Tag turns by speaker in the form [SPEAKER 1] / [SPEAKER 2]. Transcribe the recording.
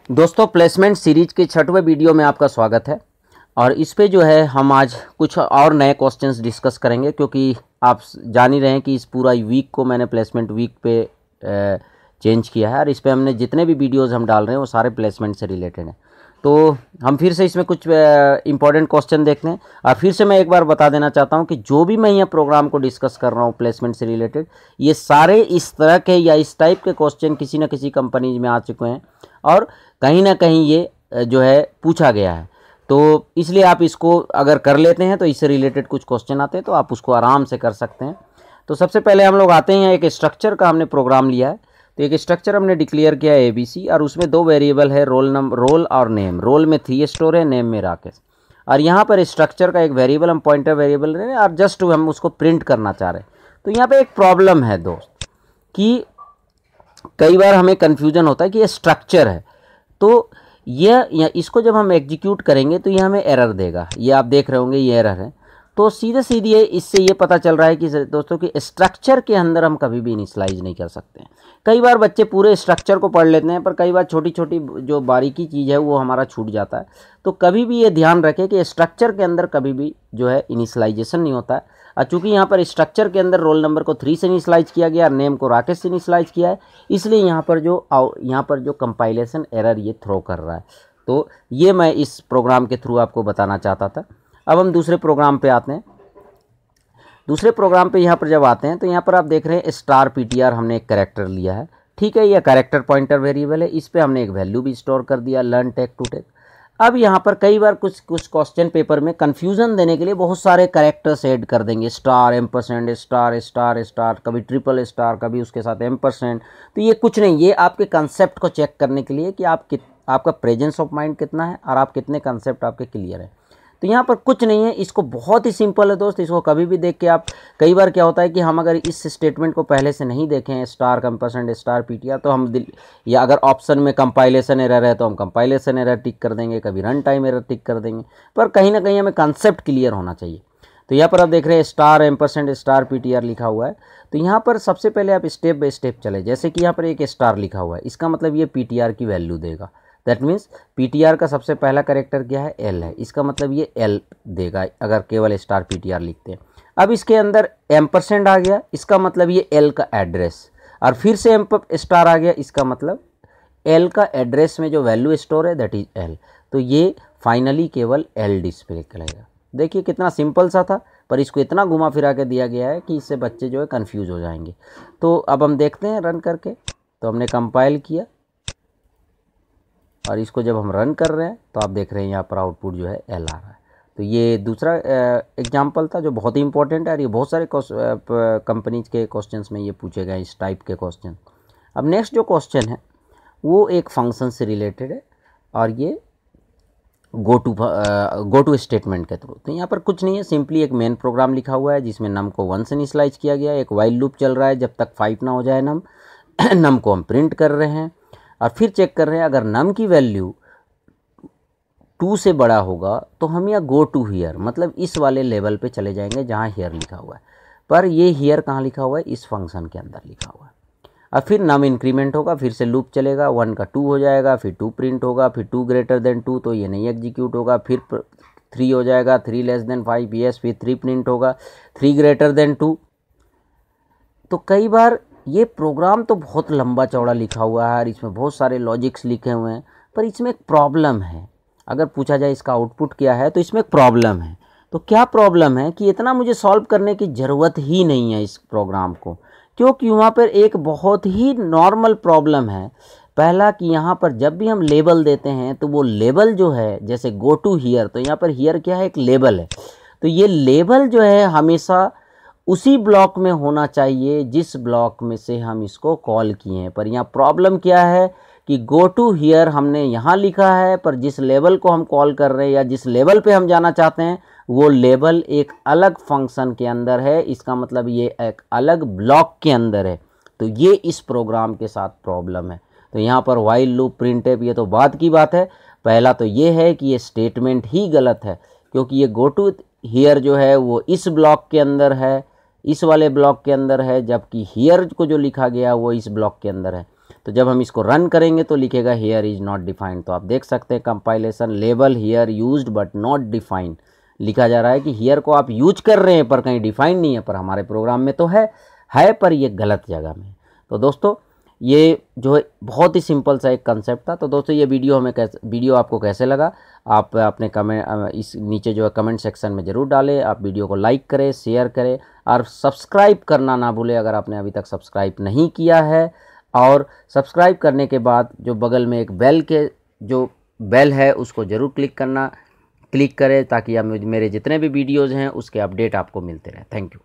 [SPEAKER 1] दोस्तों, placement series के 6वें video में आपका स्वागत है। और इस पे जो है हम आज कुछ और नए क्वेश्चंस डिस्कस करेंगे, क्योंकि आप जान ही रहे हैं कि इस पूरा वीक को मैंने प्लेसमेंट वीक पे चेंज किया है और इस पे हमने जितने भी वीडियोस हम डाल रहे हैं वो सारे प्लेसमेंट से रिलेटेड हैं। तो हम फिर से इसमें कुछ इंपॉर्टेंट क्वेश्चन देखते हैं। और फिर से मैं एक बार बता देना चाहता हूं कि जो भी मैं ये प्रोग्राम को डिस्कस कर रहा हूं प्लेसमेंट से रिलेटेड, ये सारे इस तरह के या इस टाइप के क्वेश्चन किसी न किसी कंपनीज में आ चुके हैं और कहीं ना कहीं ये जो है पूछा गया है। तो इसलिए आप इसको अगर कर लेते हैं तो इससे रिलेटेड कुछ क्वेश्चन आते हैं तो आप उसको आराम से कर सकते हैं। तो सबसे पहले हम लोग आते हैं, एक स्ट्रक्चर का हमने प्रोग्राम लिया है। तो एक स्ट्रक्चर हमने डिक्लेयर किया है ABC, और उसमें दो वेरिएबल है, रोल और नेम। रोल में 3 स्टोर है, नेम में राकेश। और यहाँ पर स्ट्रक्चर का एक वेरिएबल हम पॉइंटर वेरिएबल रहे और जस्ट हम उसको प्रिंट करना चाह रहे हैं। तो यहाँ पे एक प्रॉब्लम है दोस्त कि कई बार हमें कन्फ्यूजन होता है कि ये स्ट्रक्चर है, तो ये इसको जब हम एग्जीक्यूट करेंगे तो ये हमें एरर देगा। ये आप देख रहे होंगे ये एरर है। तो सीधे इससे ये पता चल रहा है कि दोस्तों कि स्ट्रक्चर के अंदर हम कभी भी इनिशियलाइज नहीं कर सकते हैं। कई बार बच्चे पूरे स्ट्रक्चर को पढ़ लेते हैं, पर कई बार छोटी छोटी जो बारीकी चीज़ है वो हमारा छूट जाता है। तो कभी भी ये ध्यान रखें कि स्ट्रक्चर के अंदर कभी भी जो है इनिशियलाइजेशन नहीं होता है। और चूँकि यहाँ पर स्ट्रक्चर के अंदर रोल नंबर को 3 से इनिशियलाइज किया गया और नेम को राकेश से इनिशियलाइज किया है, इसलिए यहाँ पर जो कंपाइलेशन एरर ये थ्रो कर रहा है। तो ये मैं इस प्रोग्राम के थ्रू आपको बताना चाहता था। अब हम दूसरे प्रोग्राम पे आते हैं। दूसरे प्रोग्राम पे यहाँ पर जब आते हैं तो यहाँ पर आप देख रहे हैं स्टार PTR हमने एक कैरेक्टर लिया है। ठीक है, यह कैरेक्टर पॉइंटर वेरिएबल है। इस पे हमने एक वैल्यू भी स्टोर कर दिया, लर्न टेक टू टेक। अब यहाँ पर कई बार कुछ क्वेश्चन पेपर में कन्फ्यूज़न देने के लिए बहुत सारे कैरेक्टर्स ऐड कर देंगे, star, ampersand, star star star, कभी ट्रिपल स्टार, कभी उसके साथ एम्परसेंड। तो ये कुछ नहीं, ये आपके कंसेप्ट को चेक करने के लिए कि आपका प्रेजेंस ऑफ माइंड कितना है और आप कितने कंसेप्ट आपके क्लियर हैं। तो यहाँ पर कुछ नहीं है, इसको बहुत ही सिंपल है दोस्त। इसको कभी भी देख के आप, कई बार क्या होता है कि हम अगर इस स्टेटमेंट को पहले से नहीं देखें, स्टार, एम्परसेंड, स्टार PTR, तो हम या अगर ऑप्शन में कंपाइलेशन एरर है तो हम कंपाइलेशन एरर टिक कर देंगे, कभी रन टाइम एरर टिक कर देंगे। पर कहीं ना कहीं हमें कंसेप्ट क्लियर होना चाहिए। तो यहाँ पर आप देख रहे हैं स्टार, एम्परसेंड, स्टार PTR लिखा हुआ है। तो यहाँ पर सबसे पहले आप स्टेप बाय स्टेप चले। जैसे कि यहाँ पर एक स्टार लिखा हुआ है, इसका मतलब ये PTR की वैल्यू देगा। दैट मीन्स PTR का सबसे पहला कैरेक्टर क्या है, L है। इसका मतलब ये L देगा अगर केवल स्टार PTR लिखते हैं। अब इसके अंदर एम्परसेंड आ गया, इसका मतलब ये L का एड्रेस। और फिर से स्टार आ गया, इसका मतलब L का एड्रेस में जो वैल्यू स्टोर है दैट इज L। तो ये फाइनली केवल L डिस्प्ले करेगा। देखिए कितना सिंपल सा था, पर इसको इतना घुमा फिरा के दिया गया है कि इससे बच्चे जो है कन्फ्यूज हो जाएंगे। तो अब हम देखते हैं रन करके। तो हमने कंपाइल किया और इसको जब हम रन कर रहे हैं तो आप देख रहे हैं यहाँ पर आउटपुट जो है L आ रहा है। तो ये दूसरा एग्जाम्पल था जो बहुत ही इंपॉर्टेंट है और ये बहुत सारे कंपनीज के क्वेश्चंस में ये पूछे गए इस टाइप के क्वेश्चन। अब नेक्स्ट जो क्वेश्चन है वो एक फंक्शन से रिलेटेड है और ये गो टू स्टेटमेंट के थ्रू। तो यहाँ पर कुछ नहीं है, सिंपली एक मेन प्रोग्राम लिखा हुआ है जिसमें नम को 1 से इनिशियलाइज किया गया। एक वाइल लूप चल रहा है, जब तक 5 ना हो जाए नम को हम प्रिंट कर रहे हैं और फिर चेक कर रहे हैं अगर नम की वैल्यू 2 से बड़ा होगा तो हम यहाँ गो टू हियर, मतलब इस वाले लेवल पे चले जाएंगे जहाँ हियर लिखा हुआ है। पर ये हियर कहाँ लिखा हुआ है, इस फंक्शन के अंदर लिखा हुआ है। और फिर नम इंक्रीमेंट होगा, फिर से लूप चलेगा, 1 का 2 हो जाएगा, फिर 2 प्रिंट होगा, फिर 2 ग्रेटर देन 2 तो ये नहीं एग्जीक्यूट होगा, फिर 3 हो जाएगा, 3 लेस देन 5 यस, फिर 3 प्रिंट होगा, 3 ग्रेटर देन 2। तो कई बार ये प्रोग्राम तो बहुत लंबा चौड़ा लिखा हुआ है और इसमें बहुत सारे लॉजिक्स लिखे हुए हैं, पर इसमें एक प्रॉब्लम है। अगर पूछा जाए इसका आउटपुट क्या है तो इसमें एक प्रॉब्लम है। तो क्या प्रॉब्लम है कि इतना मुझे सॉल्व करने की ज़रूरत ही नहीं है इस प्रोग्राम को, क्योंकि वहाँ पर एक बहुत ही नॉर्मल प्रॉब्लम है। पहला कि यहाँ पर जब भी हम लेबल देते हैं तो वो लेबल जो है, जैसे गो टू हियर, तो यहाँ पर हियर क्या है, एक लेबल है। तो ये लेबल जो है हमेशा उसी ब्लॉक में होना चाहिए जिस ब्लॉक में से हम इसको कॉल किए हैं। पर यहाँ प्रॉब्लम क्या है कि गो टू हियर हमने यहाँ लिखा है, पर जिस लेवल को हम कॉल कर रहे हैं या जिस लेवल पे हम जाना चाहते हैं वो लेवल एक अलग फंक्शन के अंदर है। इसका मतलब ये एक अलग ब्लॉक के अंदर है। तो ये इस प्रोग्राम के साथ प्रॉब्लम है। तो यहाँ पर वाइल लूप, प्रिंटफ, ये तो बात की बात है। पहला तो ये है कि ये स्टेटमेंट ही गलत है, क्योंकि ये गो टू हियर जो है वो इस ब्लॉक के अंदर है, इस वाले ब्लॉक के अंदर है, जबकि हियर को जो लिखा गया वो इस ब्लॉक के अंदर है। तो जब हम इसको रन करेंगे तो लिखेगा हियर इज़ नॉट डिफाइंड। तो आप देख सकते हैं compilation label here used but not defined लिखा जा रहा है कि हियर को आप यूज कर रहे हैं पर कहीं डिफाइंड नहीं है, पर हमारे प्रोग्राम में तो है पर ये गलत जगह में। तो दोस्तों ये जो है बहुत ही सिंपल सा एक कंसेप्ट था। तो दोस्तों ये वीडियो आपको कैसे लगा, आप अपने कमेंट इस नीचे जो है कमेंट सेक्शन में ज़रूर डालें। आप वीडियो को लाइक करें, शेयर करें और सब्सक्राइब करना ना भूलें अगर आपने अभी तक सब्सक्राइब नहीं किया है। और सब्सक्राइब करने के बाद जो बगल में एक बेल है उसको ज़रूर क्लिक करें ताकि आप मेरे जितने भी वीडियोज़ हैं उसके अपडेट आपको मिलते रहें। Thank you.